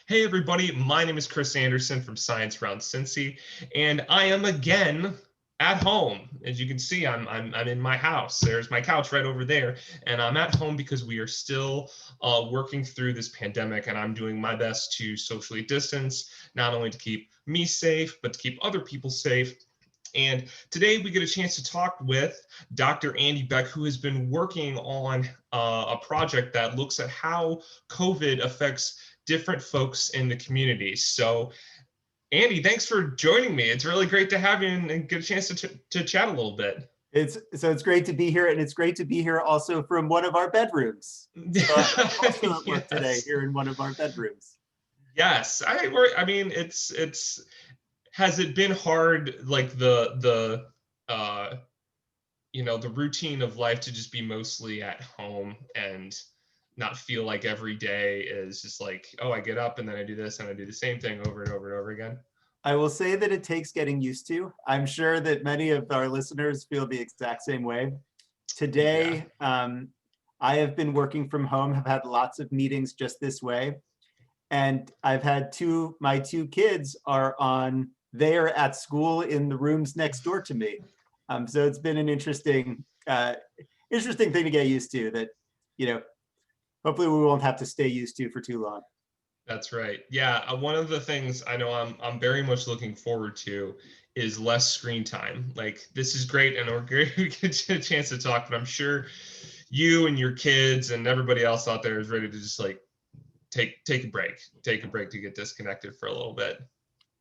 Hey everybody, my name is Chris Anderson from Science Around Cincy, and I am again at home. As you can see, I'm in my house. There's my couch right over there, and I'm at home because we are still working through this pandemic, and I'm doing my best to socially distance, not only to keep me safe, but to keep other people safe. And today we get a chance to talk with Dr. Andy Beck, who has been working on a project that looks at how COVID affects different folks in the community. So, Andy, thanks for joining me. It's really great to have you and get a chance to chat a little bit. It's great to be here, and it's great to be here also from one of our bedrooms. So I'm also at work today here in one of our bedrooms. Yes, I mean, it's has it been hard, like the routine of life to just be mostly at home and not feel like every day is just like, oh, I get up and then I do this and I do the same thing over and over and over again? I will say that it takes getting used to. I'm sure that many of our listeners feel the exact same way. Yeah. Today, I have been working from home, have had lots of meetings just this way. And I've had my two kids they are at school in the rooms next door to me. So it's been an interesting thing to get used to that, hopefully we won't have to stay used to for too long. That's right. Yeah, one of the things I know I'm very much looking forward to is less screen time. Like, this is great, and we're great we get a chance to talk, but I'm sure you and your kids and everybody else out there is ready to just like take a break to get disconnected for a little bit.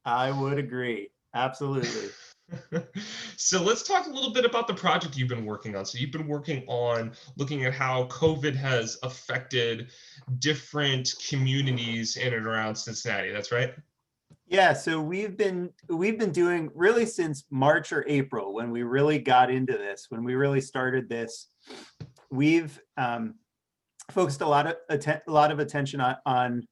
I would agree. Absolutely. So let's talk a little bit about the project you've been working on. So you've been working on looking at how COVID has affected different communities in and around Cincinnati. That's right? Yeah, so we've been doing really since March or April when we really got into this, when we really started this. We've focused a lot of attention on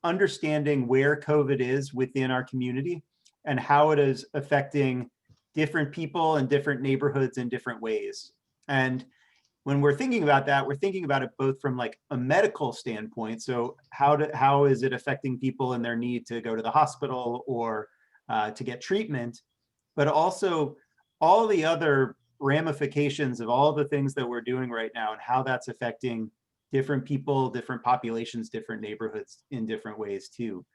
understanding where COVID is within our community and how it is affecting different people and different neighborhoods in different ways. And when we're thinking about that, we're thinking about it both from like a medical standpoint. So how is it affecting people and their need to go to the hospital or to get treatment, but also all the other ramifications of all the things that we're doing right now and how that's affecting different people, different populations, different neighborhoods in different ways too.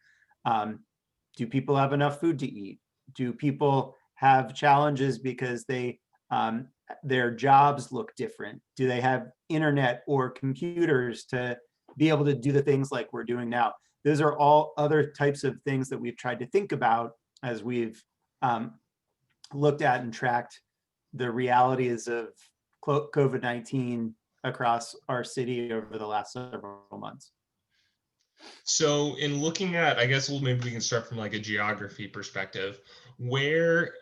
Do people have enough food to eat? Do people have challenges because their jobs look different? Do they have internet or computers to be able to do the things like we're doing now? Those are all other types of things that we've tried to think about as we've looked at and tracked the realities of COVID-19 across our city over the last several months. So in looking at, I guess maybe we can start from like a geography perspective. Where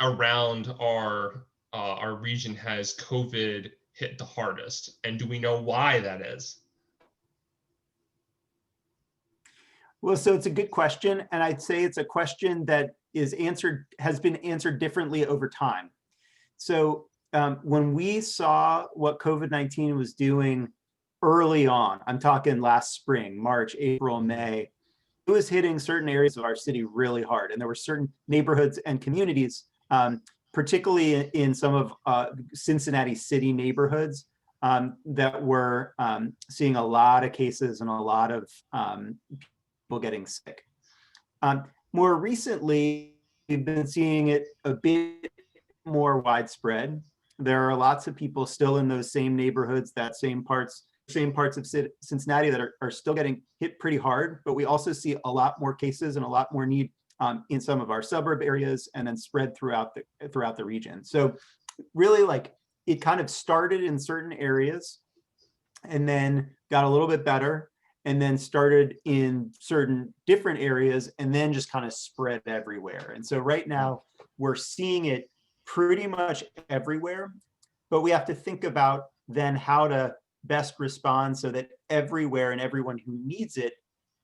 around our region has COVID hit the hardest, and do we know why that is? Well, so it's a good question, and I'd say it's a question that has been answered differently over time. So when we saw what COVID-19 was doing early on, I'm talking last spring, March, April, May, it was hitting certain areas of our city really hard. And there were certain neighborhoods and communities, particularly in some of Cincinnati city neighborhoods, that were seeing a lot of cases and a lot of people getting sick. More recently, we've been seeing it a bit more widespread. There are lots of people still in those same neighborhoods, same parts of Cincinnati that are still getting hit pretty hard, but we also see a lot more cases and a lot more need in some of our suburb areas and then spread throughout the region. So really, like, it kind of started in certain areas and then got a little bit better and then started in certain different areas and then just kind of spread everywhere. And so right now we're seeing it pretty much everywhere, but we have to think about then how to best respond so that everywhere and everyone who needs it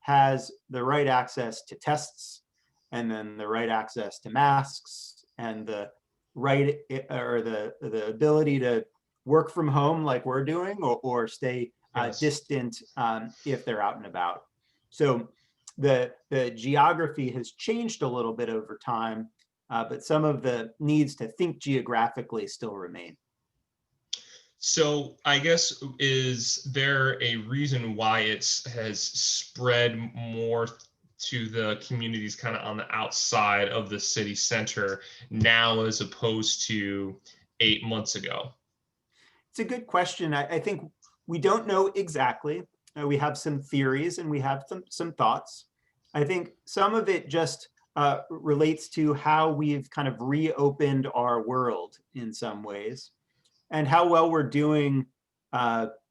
has the right access to tests and then the right access to masks and the right or the ability to work from home like we're doing or stay Yes. distant if they're out and about. So the geography has changed a little bit over time, but some of the needs to think geographically still remain. So I guess, is there a reason why has spread more to the communities kind of on the outside of the city center now as opposed to 8 months ago? It's a good question. I think we don't know exactly. We have some theories and we have some thoughts. I think some of it just relates to how we've kind of reopened our world in some ways, and how well we're doing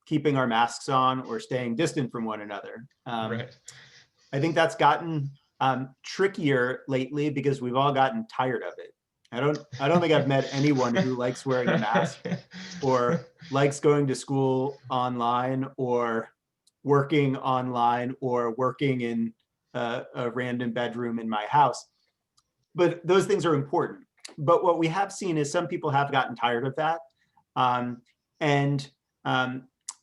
keeping our masks on or staying distant from one another. Right. I think that's gotten trickier lately because we've all gotten tired of it. I don't think I've met anyone who likes wearing a mask or likes going to school online or working online or working in a random bedroom in my house. But those things are important. But what we have seen is some people have gotten tired of that. And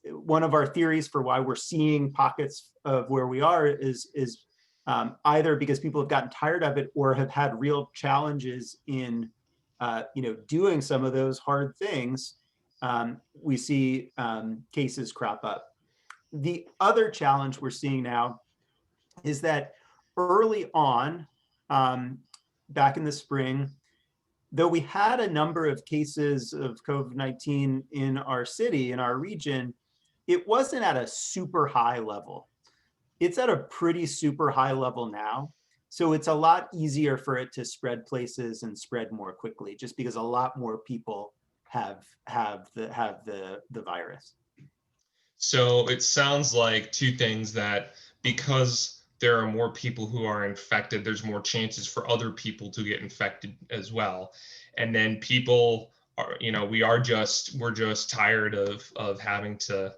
one of our theories for why we're seeing pockets of where we are is either because people have gotten tired of it or have had real challenges in doing some of those hard things. We see cases crop up. The other challenge we're seeing now is that early on, back in the spring, though we had a number of cases of COVID-19 in our city, in our region, it wasn't at a super high level. It's at a pretty super high level now. So it's a lot easier for it to spread places and spread more quickly, just because a lot more people have the virus. So it sounds like two things: that because there are more people who are infected, there's more chances for other people to get infected as well. And then people are, we're just tired of having to,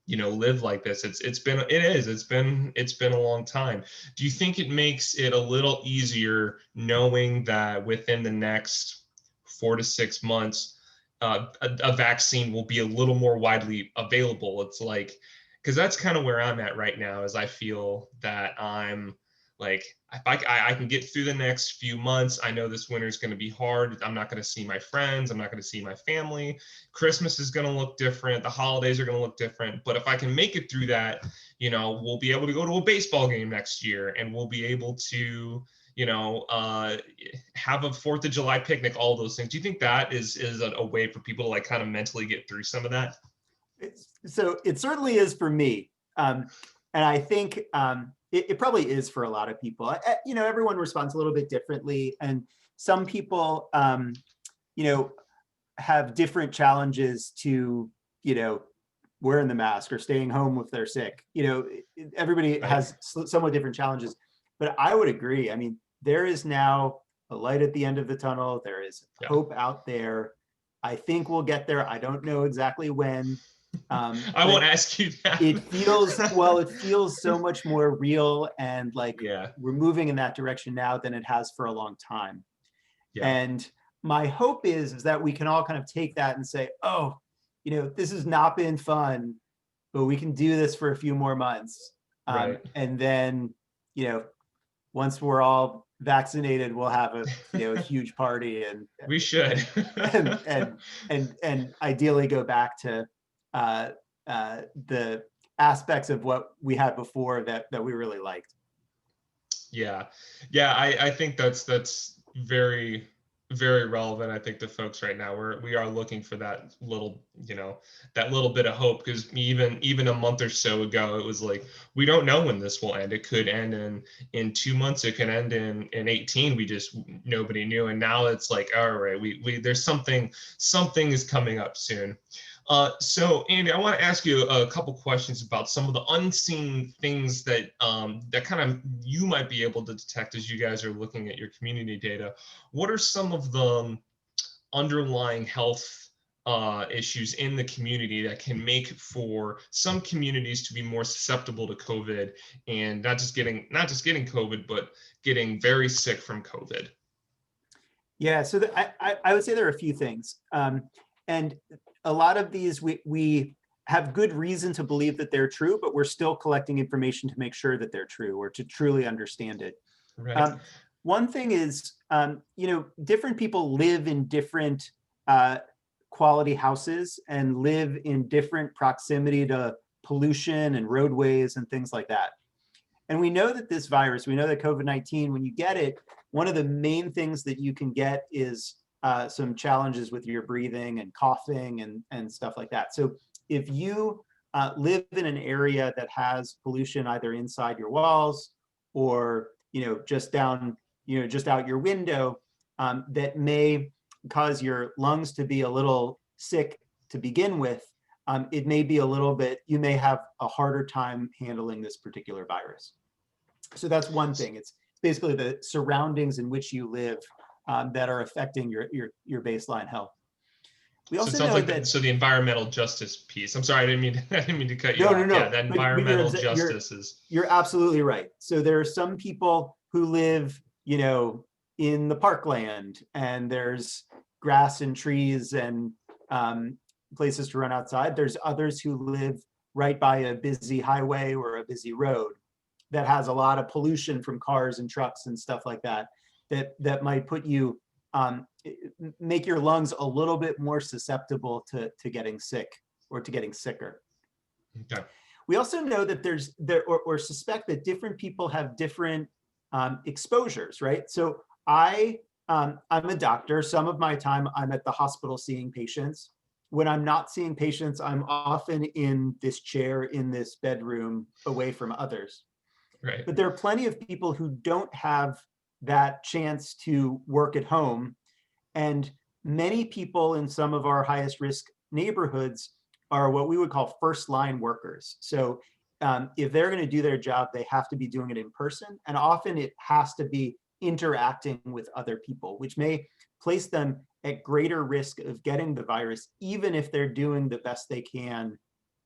live like this. It's been a long time. Do you think it makes it a little easier knowing that within the next 4 to 6 months, a vaccine will be a little more widely available? It's like, because that's kind of where I'm at right now, is I feel that I'm like, if I can get through the next few months. I know this winter is going to be hard. I'm not going to see my friends. I'm not going to see my family. Christmas is going to look different. The holidays are going to look different. But if I can make it through that, we'll be able to go to a baseball game next year, and we'll be able to, have a 4th of July picnic, all those things. Do you think that is a way for people to like kind of mentally get through some of that? So it certainly is for me. And I think it probably is for a lot of people. Everyone responds a little bit differently. And some people, have different challenges to, wearing the mask or staying home if they're sick. Everybody has somewhat different challenges. But I would agree. I mean, there is now a light at the end of the tunnel. There is hope out there. I think we'll get there. I don't know exactly when. I won't ask you that. It feels so much more real, and like we're moving in that direction now than it has for a long time. Yeah. And my hope is that we can all kind of take that and say, oh, this has not been fun, but we can do this for a few more months. And then, once we're all vaccinated, we'll have a huge party, and we should and ideally go back to the aspects of what we had before that we really liked. Yeah. I think that's very, very relevant. I think the folks right now, we are looking for that little, that little bit of hope, because even a month or so ago, it was like, we don't know when this will end. It could end in 2 months. It could end in 18. Nobody knew. And now it's like, all right, there's something is coming up soon. So Andy, I want to ask you a couple questions about some of the unseen things that that kind of you might be able to detect as you guys are looking at your community data. What are some of the underlying health issues in the community that can make for some communities to be more susceptible to COVID, and not just getting COVID, but getting very sick from COVID? Yeah, so I would say there are a few things, and a lot of these we have good reason to believe that they're true, but we're still collecting information to make sure that they're true or to truly understand it. Right. One thing is, different people live in different quality houses and live in different proximity to pollution and roadways and things like that. And we know that this virus, we know that COVID-19, when you get it, one of the main things that you can get is some challenges with your breathing and coughing and stuff like that. So if you live in an area that has pollution either inside your walls or just out your window, that may cause your lungs to be a little sick to begin with, it may be a little bit, you may have a harder time handling this particular virus. So that's one thing. It's basically the surroundings in which you live that are affecting your baseline health. We also know that. So the environmental justice piece. I'm sorry, I didn't mean to cut you off. No. Yeah, that environmental justice is. You're absolutely right. So there are some people who live, in the parkland, and there's grass and trees and places to run outside. There's others who live right by a busy highway or a busy road that has a lot of pollution from cars and trucks and stuff like that, that might put you, make your lungs a little bit more susceptible to getting sick or to getting sicker. Okay. We also know that or suspect that different people have different exposures, right? So I'm a doctor. Some of my time I'm at the hospital seeing patients. When I'm not seeing patients, I'm often in this chair in this bedroom away from others. Right. But there are plenty of people who don't have that chance to work at home. And many people in some of our highest risk neighborhoods are what we would call first line workers. So if they're going to do their job, they have to be doing it in person. And often it has to be interacting with other people, which may place them at greater risk of getting the virus, even if they're doing the best they can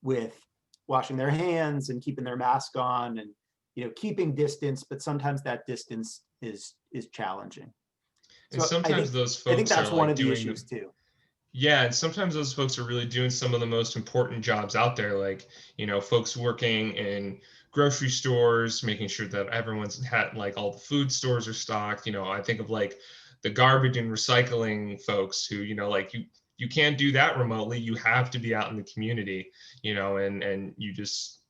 with washing their hands and keeping their mask on and keeping distance, but sometimes that distance is challenging. And sometimes those folks, I think that's one of the issues too. Yeah, and sometimes those folks are really doing some of the most important jobs out there, like folks working in grocery stores, making sure that everyone's had all the food stores are stocked. I think of the garbage and recycling folks who you can't do that remotely. You have to be out in the community, and you just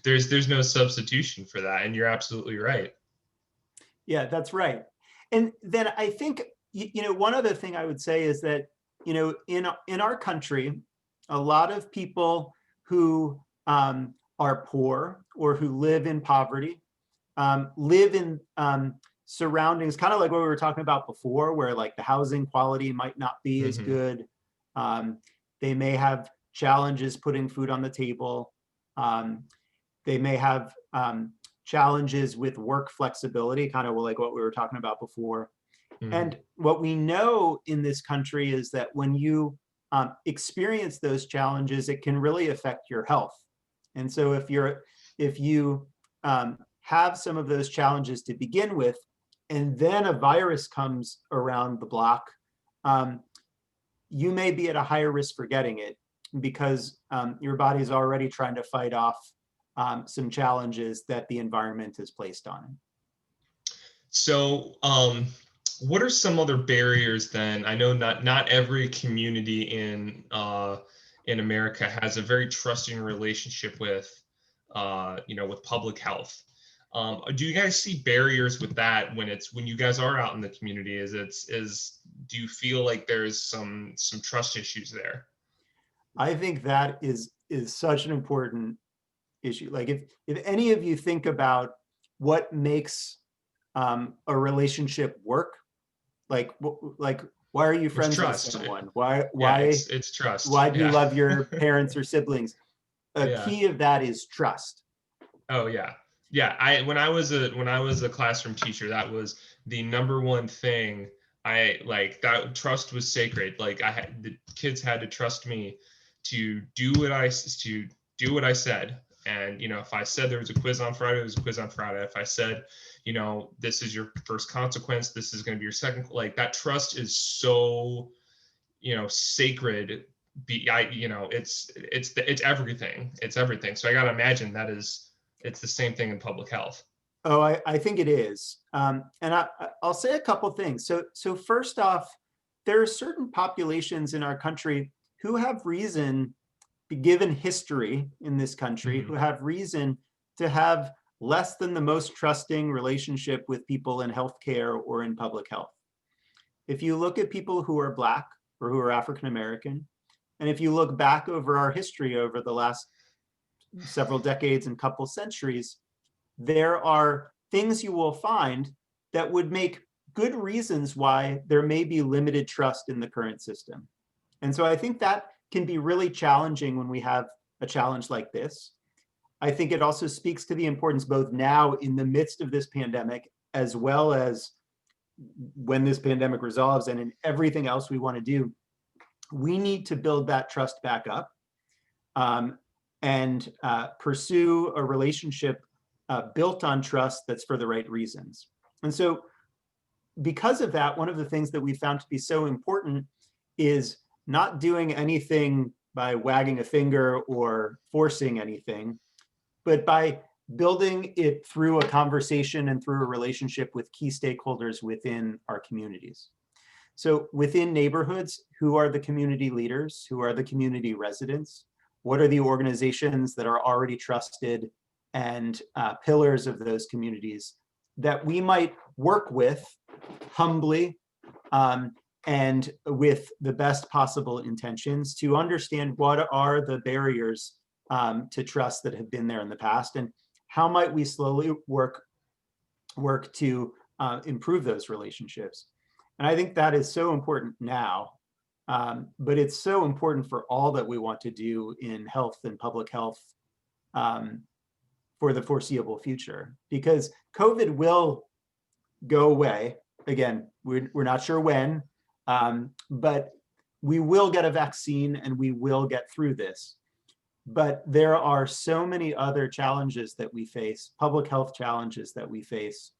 there's no substitution for that. And you're absolutely right. Yeah, that's right. And then I think, one other thing I would say is that, in our country, a lot of people who are poor or who live in poverty live in surroundings, kind of like what we were talking about before, where the housing quality might not be as good. They may have challenges putting food on the table. They may have challenges with work flexibility, kind of like what we were talking about before. And what we know in this country is that when you experience those challenges, it can really affect your health. And so if you have some of those challenges to begin with, and then a virus comes around the block, you may be at a higher risk for getting it because your body's already trying to fight off some challenges that the environment has placed on it. So what are some other barriers then? I know not every community in America has a very trusting relationship with with public health. Do you guys see barriers with that when you guys are out in the community? Do you feel like there's some trust issues there? I think that is such an important issue. If any of you think about what makes a relationship work, why are you friends with someone? Why it's trust. Why do you love your parents or siblings? Key of that is trust. Oh yeah. Yeah, when I was a classroom teacher, that was the number one thing. That trust was sacred. The kids had to trust me to do what I said. And if I said there was a quiz on Friday, there was a quiz on Friday. If I said, this is your first consequence, this is going to be your second, that trust is so, sacred it's everything. It's everything. So I got to imagine it's the same thing in public health. Oh, I think it is. And I'll say a couple things. So first off, there are certain populations in our country who have reason, given history in this country, who have reason to have less than the most trusting relationship with people in healthcare or in public health. If you look at people who are Black or who are African American, and if you look back over our history over the last several decades and couple centuries, there are things you will find that would make good reasons why there may be limited trust in the current system. And so I think that can be really challenging when we have a challenge like this. I think it also speaks to the importance both now in the midst of this pandemic, as well as when this pandemic resolves and in everything else we want to do. We need to build that trust back up and pursue a relationship built on trust that's for the right reasons. And so because of that, one of the things that we found to be so important is not doing anything by wagging a finger or forcing anything, but by building it through a conversation and through a relationship with key stakeholders within our communities. So within neighborhoods, who are the community leaders? Who are the community residents? What are the organizations that are already trusted and pillars of those communities that we might work with humbly and with the best possible intentions to understand what are the barriers to trust that have been there in the past, and how might we slowly work to improve those relationships. And I think that is so important now, but it's so important for all that we want to do in health and public health for the foreseeable future, because COVID will go away. Again, we're not sure when, but we will get a vaccine and we will get through this. But there are so many other challenges that we face, public health challenges that we face,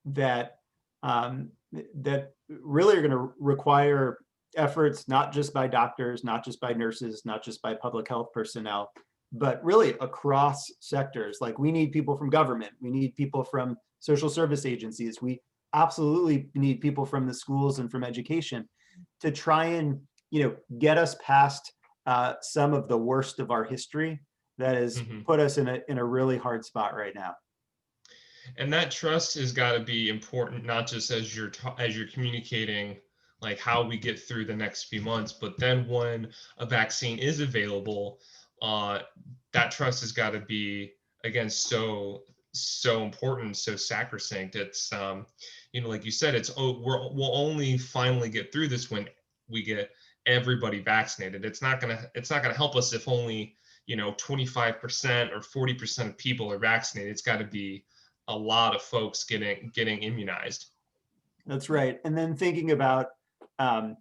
that that really are going to require efforts, not just by doctors, not just by nurses, not just by public health personnel, but really across sectors. Like, we need people from government, we need people from social service agencies, we absolutely need people from the schools and from education to try and, get us past some of the worst of our history that has put us in a really hard spot right now. And that trust has got to be important, not just as you're communicating like how we get through the next few months, but then when a vaccine is available, that trust has got to be, again, so important, so sacrosanct. It's like you said, we'll only finally get through this when we get everybody vaccinated. It's not gonna help us if only 25% or 40% of people are vaccinated. It's got to be a lot of folks getting immunized. That's right. And then thinking about, there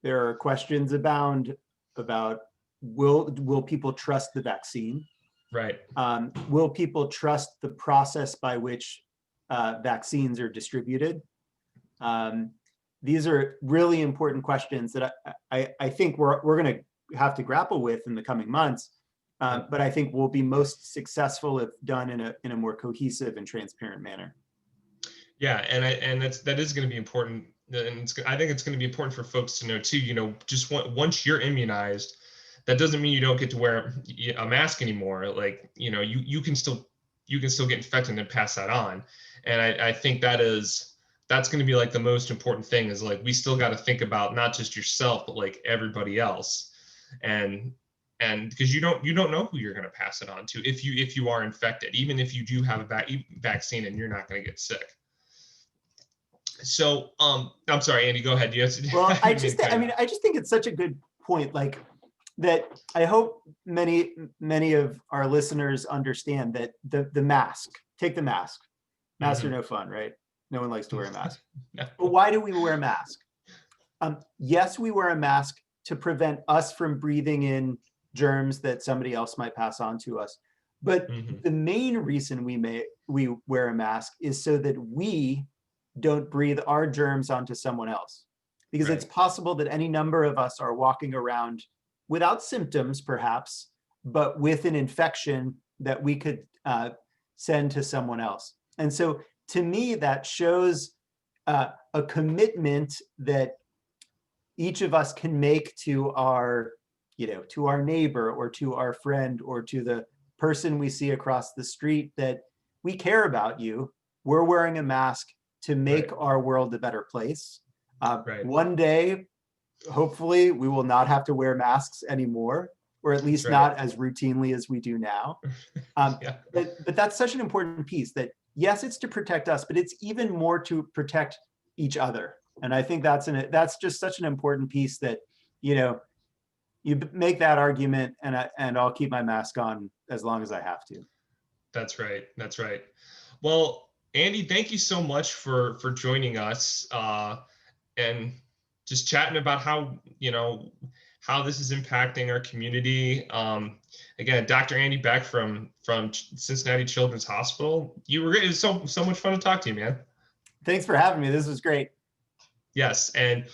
are questions abound about will people trust the vaccine? Right. Will people trust the process by which vaccines are distributed? These are really important questions that I think we're going to have to grapple with in the coming months. But I think we'll be most successful if done in a more cohesive and transparent manner. Yeah, and that is going to be important, and I think it's going to be important for folks to know too. Just once you're immunized, that doesn't mean you don't get to wear a mask anymore. Like, you can still get infected and pass that on. And I think that's going to be like the most important thing, is like, we still got to think about not just yourself, but like everybody else. And because you don't know who you're going to pass it on to if you are infected, even if you do have a vaccine and you're not going to get sick. So I'm sorry, Andy, go ahead. Well, I just think it's such a good point, like, that I hope many of our listeners understand that the mask, take the mask. Masks are no fun, right? No one likes to wear a mask. No. But why do we wear a mask? Yes, we wear a mask to prevent us from breathing in germs that somebody else might pass on to us. But the main reason we wear a mask is so that we don't breathe our germs onto someone else. because Right. it's possible that any number of us are walking around without symptoms, perhaps, but with an infection that we could send to someone else. And so to me, that shows a commitment that each of us can make to our, to our neighbor or to our friend or to the person we see across the street, that we care about you. We're wearing a mask to make our world a better place. Right. One day, hopefully, we will not have to wear masks anymore, or at least right. not as routinely as we do now. Yeah. But that's such an important piece that, yes, it's to protect us, but it's even more to protect each other. And I think that's just such an important piece that, you make that argument, and I'll keep my mask on as long as I have to. That's right. That's right. Well, Andy, thank you so much for joining us and just chatting about how how this is impacting our community. Again, Dr. Andy Beck from Cincinnati Children's Hospital. It was so much fun to talk to you, man. Thanks for having me. This was great. Yes, and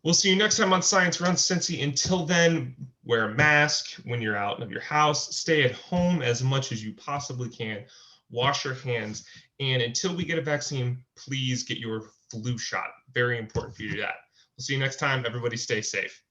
we'll see you next time on Science Around Cincy. Until then, wear a mask when you're out of your house. Stay at home as much as you possibly can. Wash your hands. And until we get a vaccine, please get your flu shot. Very important for you to do that. We'll see you next time. Everybody stay safe.